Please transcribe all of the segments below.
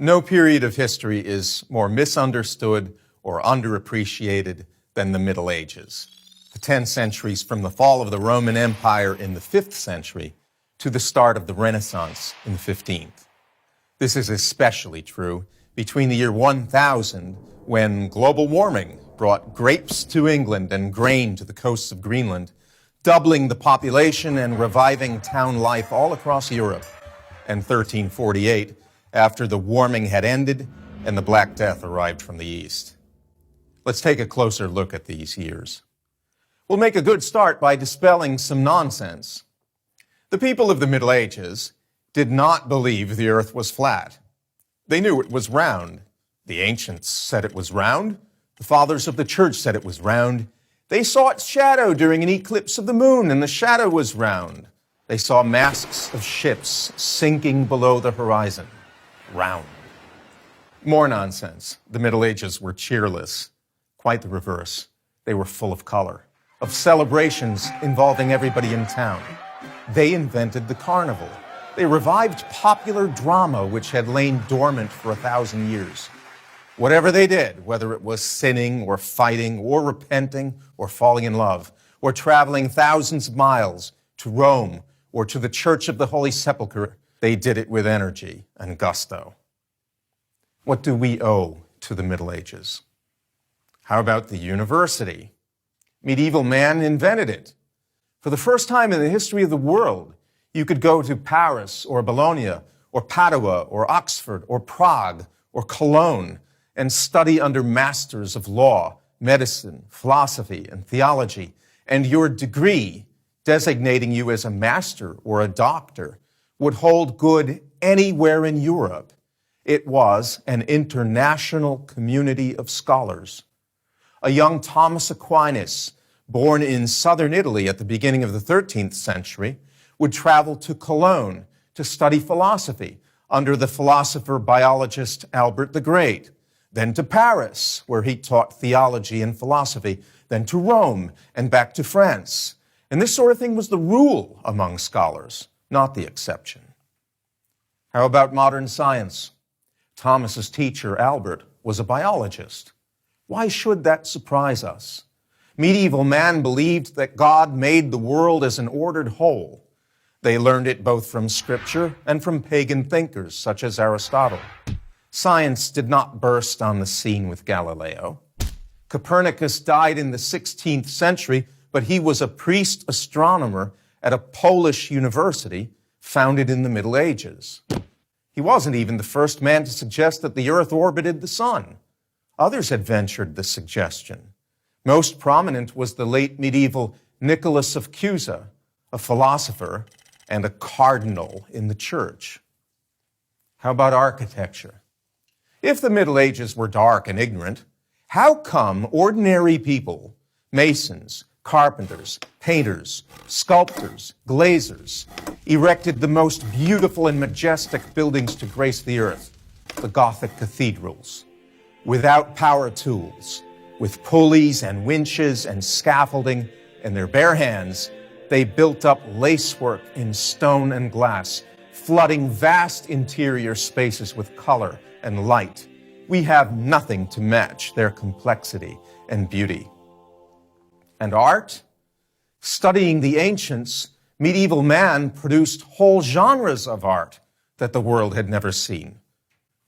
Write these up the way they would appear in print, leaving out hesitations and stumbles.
No period of history is more misunderstood or underappreciated than the Middle Ages. The 10 centuries from the fall of the Roman Empire in the 5th century to the start of the Renaissance in the 15th. This is especially true between the year 1000, when global warming brought grapes to England and grain to the coasts of Greenland, doubling the population and reviving town life all across Europe, and 1348, after the warming had ended and the Black Death arrived from the east. Let's take a closer look at these years. We'll make a good start by dispelling some nonsense. The people of the Middle Ages did not believe the earth was flat. They knew it was round. The ancients said it was round. The fathers of the church said it was round. They saw its shadow during an eclipse of the moon, and the shadow was round. They saw masks of ships sinking below the horizon. Round. More nonsense. The Middle Ages were cheerless. Quite the reverse. They were full of color, of celebrations involving everybody in town. They invented the carnival. They revived popular drama which had lain dormant for 1,000 years. Whatever they did, whether it was sinning or fighting or repenting or falling in love or traveling thousands of miles to Rome or to the Church of the Holy Sepulchre, they did it with energy and gusto. What do we owe to the Middle Ages? How about the university? Medieval man invented it. For the first time in the history of the world, you could go to Paris or Bologna or Padua or Oxford or Prague or Cologne and study under masters of law, medicine, philosophy, and theology, and your degree, designating you as a master or a doctor, would hold good anywhere in Europe. It was an international community of scholars. A young Thomas Aquinas, born in southern Italy at the beginning of the 13th century, would travel to Cologne to study philosophy under the philosopher-biologist Albert the Great, then to Paris, where he taught theology and philosophy, then to Rome and back to France. And this sort of thing was the rule among scholars, not the exception. How about modern science? Thomas's teacher, Albert, was a biologist. Why should that surprise us? Medieval man believed that God made the world as an ordered whole. They learned it both from Scripture and from pagan thinkers such as Aristotle. Science did not burst on the scene with Galileo. Copernicus died in the 16th century, but he was a priest astronomer at a Polish university founded in the Middle Ages. He wasn't even the first man to suggest that the earth orbited the sun. Others had ventured the suggestion. Most prominent was the late medieval Nicholas of Cusa, a philosopher and a cardinal in the church. How about architecture? If the Middle Ages were dark and ignorant, how come ordinary people, masons, carpenters, painters, sculptors, glazers, erected the most beautiful and majestic buildings to grace the earth, the Gothic cathedrals, without power tools, with pulleys and winches and scaffolding in their bare hands? They built up lacework in stone and glass, flooding vast interior spaces with color and light. We have nothing to match their complexity and beauty. And art? Studying the ancients, medieval man produced whole genres of art that the world had never seen.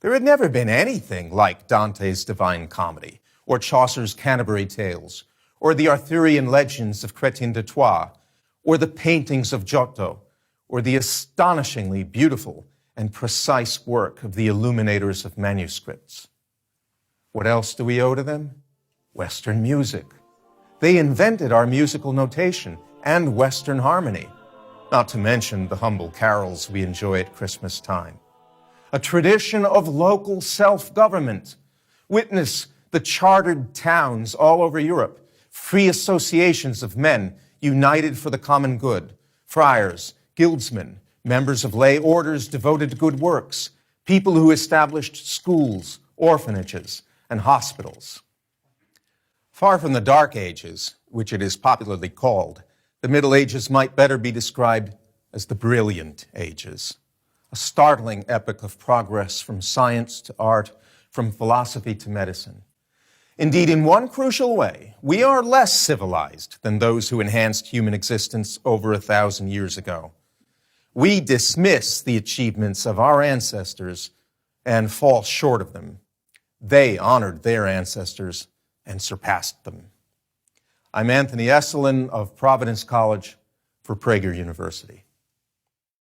There had never been anything like Dante's Divine Comedy, or Chaucer's Canterbury Tales, or the Arthurian legends of Chrétien de Troyes, or the paintings of Giotto, or the astonishingly beautiful and precise work of the illuminators of manuscripts. What else do we owe to them? Western music. They invented our musical notation and Western harmony, not to mention the humble carols we enjoy at Christmas time. A tradition of local self-government. Witness the chartered towns all over Europe, free associations of men united for the common good, friars, guildsmen, members of lay orders devoted to good works, people who established schools, orphanages, and hospitals. Far from the Dark Ages, which it is popularly called, the Middle Ages might better be described as the Brilliant Ages. a startling epoch of progress from science to art, from philosophy to medicine. Indeed, in one crucial way, we are less civilized than those who enhanced human existence over 1,000 years ago. We dismiss the achievements of our ancestors and fall short of them. They honored their ancestors and surpassed them. I'm Anthony Esselin of Providence College for Prager University.